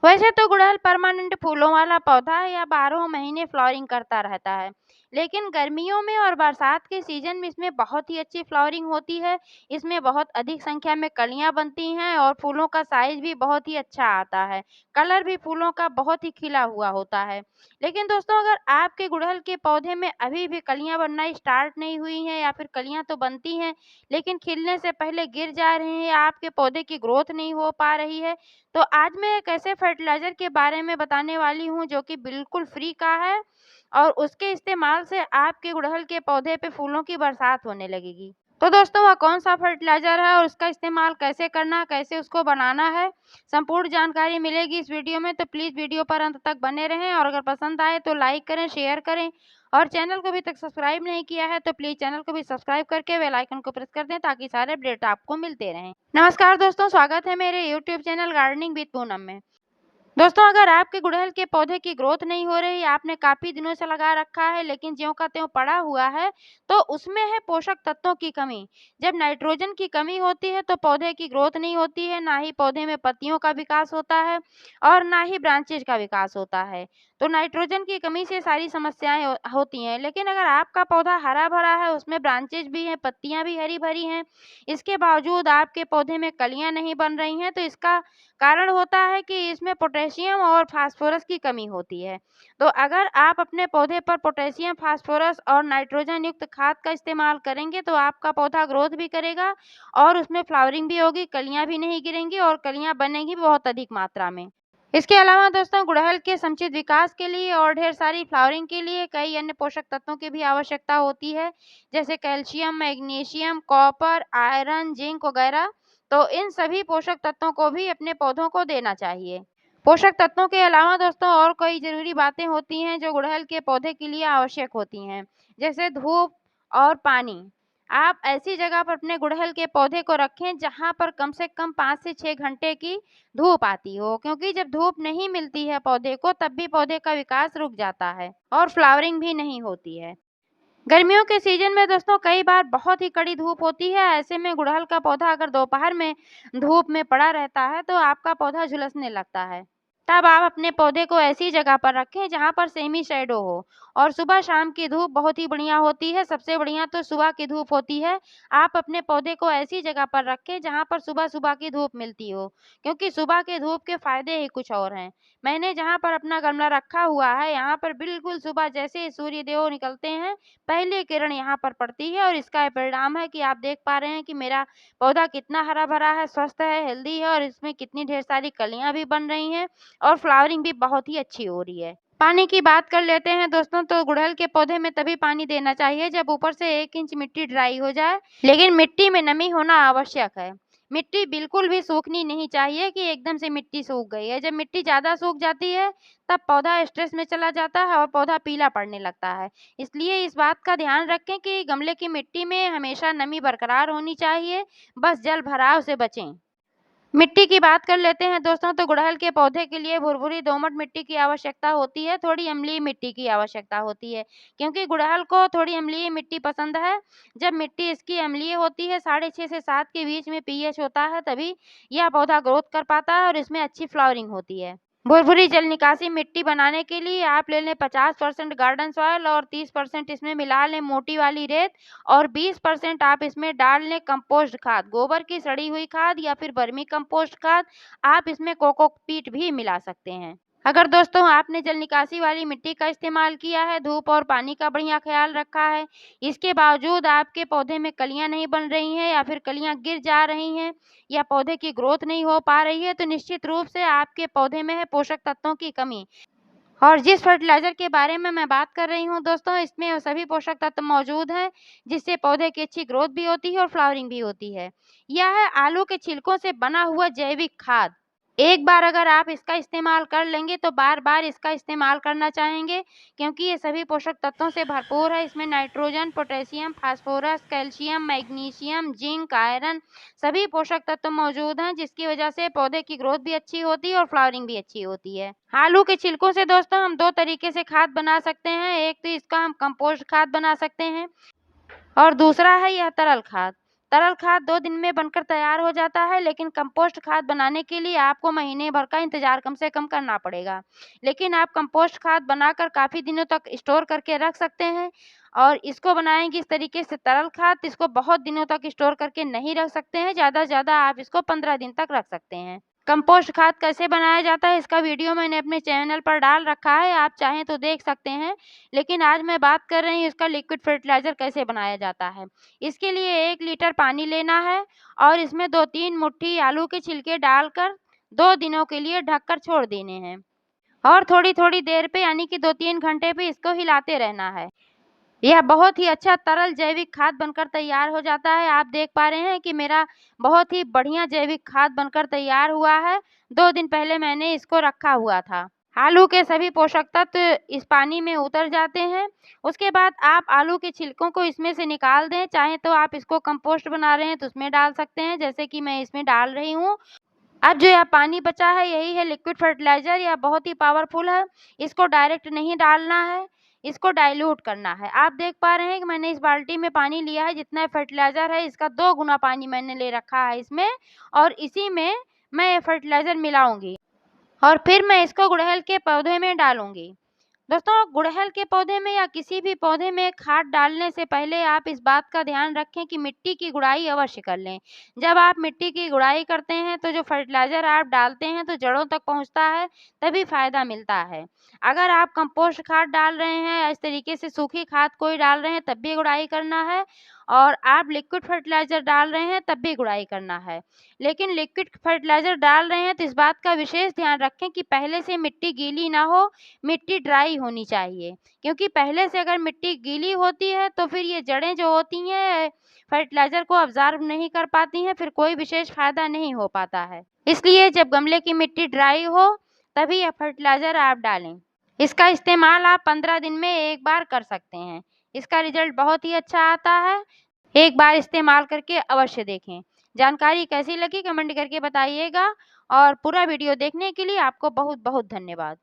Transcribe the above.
वैसे तो गुड़हल परमानेंट फूलों वाला पौधा है या 12 महीने फ्लावरिंग करता रहता है, लेकिन गर्मियों में और बरसात के सीजन में इसमें बहुत ही अच्छी फ्लावरिंग होती है। इसमें बहुत अधिक संख्या में कलियां बनती हैं और फूलों का साइज भी बहुत ही अच्छा आता है। कलर भी फूलों का बहुत ही खिला हुआ होता है। लेकिन दोस्तों, अगर आपके गुड़हल के पौधे में अभी भी कलियां बनना स्टार्ट नहीं हुई हैं या फिर कलियां तो बनती हैं लेकिन खिलने से पहले गिर जा रहे हैं या आपके पौधे की ग्रोथ नहीं हो पा रही है, तो आज मैं एक ऐसे फर्टिलाइज़र के बारे में बताने वाली हूँ जो कि बिल्कुल फ्री का है और उसके इस्तेमाल से आपके गुड़हल के पौधे पे फूलों की बरसात होने लगेगी। तो दोस्तों, वह कौन-सा फर्टिलाइज़र है और उसका इस्तेमाल कैसे करना है, कैसे उसको बनाना है, संपूर्ण जानकारी मिलेगी इस वीडियो में, तो प्लीज़ वीडियो पर अंत तक बने रहें और अगर पसंद आए तो लाइक करें, शेयर करें और चैनल को अभी तक सब्सक्राइब नहीं किया है तो प्लीज़ चैनल को भी सब्सक्राइब करके बेल आइकन को प्रेस कर दें ताकि सारे अपडेट आपको मिलते रहें। नमस्कार दोस्तों, स्वागत है मेरे YouTube channel gardening with Poonam में। दोस्तों, अगर आपके गुड़हल के पौधे की ग्रोथ नहीं हो रही, आपने काफ़ी दिनों से लगा रखा है लेकिन ज्यों का त्यों पड़ा हुआ है, तो उसमें है पोषक तत्वों की कमी। जब नाइट्रोजन की कमी होती है तो पौधे की ग्रोथ नहीं होती है, ना ही पौधे में पत्तियों का विकास होता है और ना ही ब्रांचेज का विकास होता है। तो नाइट्रोजन की कमी से सारी समस्याएं होती हैं। लेकिन अगर आपका पौधा हरा-भरा है, उसमें ब्रांचेज भी हैं, पत्तियां भी हरी-भरी हैं, इसके बावजूद आपके पौधे में कलियां नहीं बन रही हैं, तो इसका कारण होता है कि इसमें पोटेशियम और फास्फोरस की कमी होती है। तो अगर आप अपने पौधे पर पोटेशियम, फास्फोरस और नाइट्रोजन युक्त खाद का इस्तेमाल करेंगे तो आपका पौधा ग्रोथ भी करेगा और उसमें फ्लावरिंग भी होगी, कलियां भी नहीं गिरेंगी और कलियां बनेंगी बहुत अधिक मात्रा में। इसके अलावा दोस्तों, गुड़हल के समुचित विकास के लिए और ढेर सारी फ्लावरिंग के लिए कई अन्य पोषक तत्वों की भी आवश्यकता होती है, जैसे calcium, magnesium, copper, iron, zinc वगैरह। तो इन सभी पोषक तत्वों को भी अपने पौधों को देना चाहिए। पोषक तत्वों के अलावा दोस्तों और कई ज़रूरी बातें होती हैं जो गुड़हल के पौधे के लिए आवश्यक होती हैं, जैसे धूप और पानी। आप ऐसी जगह पर अपने गुड़हल के पौधे को रखें जहाँ पर कम से कम 5 से 6 घंटे की धूप आती हो, क्योंकि जब धूप नहीं मिलती है पौधे को तब भी पौधे का विकास रुक जाता है और फ्लावरिंग भी नहीं होती है। गर्मियों के सीजन में दोस्तों कई बार बहुत ही कड़ी धूप होती है। ऐसे में गुड़हल का पौधा अगर दोपहर में धूप में पड़ा रहता है तो आपका पौधा झुलसने लगता है। तब आप अपने पौधे को ऐसी जगह पर रखें जहां पर सेमी शैडो हो और सुबह शाम की धूप बहुत ही बढ़िया होती है। सबसे बढ़िया तो सुबह की धूप होती है। आप अपने पौधे को ऐसी जगह पर रखें जहां पर सुबह सुबह की धूप मिलती हो, क्योंकि सुबह की धूप के फायदे ही कुछ और हैं। मैंने जहां पर अपना गमला रखा हुआ है यहाँ पर बिल्कुल सुबह जैसे ही सूर्य देव निकलते हैं पहली किरण यहाँ पर पड़ती है और इसका परिणाम है कि आप देख पा रहे हैं कि मेरा पौधा कितना हरा भरा है, स्वस्थ है, हेल्दी है और इसमें कितनी ढेर सारी कलियां भी बन रही हैं और फ्लावरिंग भी बहुत ही अच्छी हो रही है। पानी की बात कर लेते हैं दोस्तों, तो गुड़हल के पौधे में तभी पानी देना चाहिए जब ऊपर से 1 इंच मिट्टी ड्राई हो जाए, लेकिन मिट्टी में नमी होना आवश्यक है। मिट्टी बिल्कुल भी सूखनी नहीं चाहिए कि एकदम से मिट्टी सूख गई है। जब मिट्टी ज़्यादा सूख जाती है तब पौधा स्ट्रेस में चला जाता है और पौधा पीला पड़ने लगता है। इसलिए इस बात का ध्यान रखें कि गमले की मिट्टी में हमेशा नमी बरकरार होनी चाहिए, बस जल भराव से बचें। मिट्टी की बात कर लेते हैं दोस्तों, तो गुड़हल के पौधे के लिए भुरभुरी दोमट मिट्टी की आवश्यकता होती है, थोड़ी अम्लीय मिट्टी की आवश्यकता होती है, क्योंकि गुड़हल को थोड़ी अम्लीय मिट्टी पसंद है। जब मिट्टी इसकी अम्लीय होती है, 6.5 से 7 के बीच में पीएच होता है, तभी यह पौधा ग्रोथ कर पाता है और इसमें अच्छी फ्लावरिंग होती है। भुरभुरी जल निकासी मिट्टी बनाने के लिए आप ले लें 50% गार्डन सॉइल और 30% इसमें मिला लें मोटी वाली रेत और 20% आप इसमें डाल लें कंपोस्ट खाद, गोबर की सड़ी हुई खाद या फिर वर्मी कंपोस्ट खाद। आप इसमें कोकोपीट भी मिला सकते हैं। अगर दोस्तों आपने जल निकासी वाली मिट्टी का इस्तेमाल किया है, धूप और पानी का बढ़िया ख्याल रखा है, इसके बावजूद आपके पौधे में कलियां नहीं बन रही हैं या फिर कलियां गिर जा रही हैं या पौधे की ग्रोथ नहीं हो पा रही है, तो निश्चित रूप से आपके पौधे में है पोषक तत्वों की कमी। और जिस फर्टिलाइजर के बारे में मैं बात कर रही हूँ दोस्तों, इसमें वो सभी पोषक तत्व मौजूद हैं जिससे पौधे की अच्छी ग्रोथ भी होती है और फ्लावरिंग भी होती है। यह है आलू के छिलकों से बना हुआ जैविक खाद। एक बार अगर आप इसका इस्तेमाल कर लेंगे तो बार बार इसका इस्तेमाल करना चाहेंगे, क्योंकि ये सभी पोषक तत्वों से भरपूर है। इसमें nitrogen, potassium, phosphorus, calcium, magnesium, zinc, iron सभी पोषक तत्व मौजूद हैं, जिसकी वजह से पौधे की ग्रोथ भी अच्छी होती है और फ्लावरिंग भी अच्छी होती है। आलू के छिलकों से दोस्तों हम 2 तरीके से खाद बना सकते हैं। एक तो इसका हम कंपोस्ट खाद बना सकते हैं और दूसरा है यह तरल खाद। तरल खाद 2 दिन में बनकर तैयार हो जाता है, लेकिन कंपोस्ट खाद बनाने के लिए आपको महीने भर का इंतज़ार कम से कम करना पड़ेगा। लेकिन आप कंपोस्ट खाद बनाकर काफ़ी दिनों तक स्टोर करके रख सकते हैं और इसको बनाएँगे इस तरीके से तरल खाद, इसको बहुत दिनों तक स्टोर करके नहीं रख सकते हैं, ज़्यादा से ज़्यादा आप इसको 15 दिन तक रख सकते हैं। कंपोस्ट खाद कैसे बनाया जाता है इसका वीडियो मैंने अपने चैनल पर डाल रखा है, आप चाहें तो देख सकते हैं। लेकिन आज मैं बात कर रही हूँ इसका लिक्विड फर्टिलाइज़र कैसे बनाया जाता है। इसके लिए 1 लीटर पानी लेना है और इसमें 2-3 मुट्ठी आलू के छिलके डालकर 2 दिनों के लिए ढककर छोड़ देने हैं और थोड़ी-थोड़ी देर पे यानी कि 2-3 घंटे पे इसको हिलाते रहना है। यह बहुत ही अच्छा तरल जैविक खाद बनकर तैयार हो जाता है। आप देख पा रहे हैं कि मेरा बहुत ही बढ़िया जैविक खाद बनकर तैयार हुआ है। 2 दिन पहले मैंने इसको रखा हुआ था। आलू के सभी पोषक तत्व इस पानी में उतर जाते हैं। उसके बाद आप आलू के छिलकों को इसमें से निकाल दें। चाहें तो आप इसको कंपोस्ट बना रहे हैं तो उसमें डाल सकते हैं, जैसे कि मैं इसमें डाल रही हूँ। अब जो यह पानी बचा है यही है लिक्विड फर्टिलाइज़र। यह बहुत ही पावरफुल है। इसको डायरेक्ट नहीं डालना है, इसको डाइल्यूट करना है। आप देख पा रहे हैं कि मैंने इस बाल्टी में पानी लिया है, जितना फर्टिलाइज़र है इसका 2 गुना पानी मैंने ले रखा है इसमें और इसी में मैं ये फर्टिलाइज़र मिलाऊँगी और फिर मैं इसको गुड़हल के पौधे में डालूँगी। दोस्तों, गुड़हल के पौधे में या किसी भी पौधे में खाद डालने से पहले आप इस बात का ध्यान रखें कि मिट्टी की गुड़ाई अवश्य कर लें। जब आप मिट्टी की गुड़ाई करते हैं तो जो फर्टिलाइज़र आप डालते हैं तो जड़ों तक पहुंचता है, तभी फ़ायदा मिलता है। अगर आप कंपोस्ट खाद डाल रहे हैं, इस तरीके से सूखी खाद कोई डाल रहे हैं तब भी गुड़ाई करना है और आप लिक्विड फर्टिलाइज़र डाल रहे हैं तब भी गुड़ाई करना है। लेकिन लिक्विड फर्टिलाइज़र डाल रहे हैं तो इस बात का विशेष ध्यान रखें कि पहले से मिट्टी गीली ना हो, मिट्टी ड्राई होनी चाहिए, क्योंकि पहले से अगर मिट्टी गीली होती है तो फिर ये जड़ें जो होती हैं फर्टिलाइज़र को अब्ज़ॉर्ब नहीं कर पाती हैं, फिर कोई विशेष फ़ायदा नहीं हो पाता है। इसलिए जब गमले की मिट्टी ड्राई हो तभी यह फर्टिलाइज़र आप डालें। इसका इस्तेमाल आप 15 दिन में 1 बार कर सकते हैं। इसका रिज़ल्ट बहुत ही अच्छा आता है। एक बार इस्तेमाल करके अवश्य देखें। जानकारी कैसी लगी कमेंट करके बताइएगा और पूरा वीडियो देखने के लिए आपको बहुत-बहुत धन्यवाद।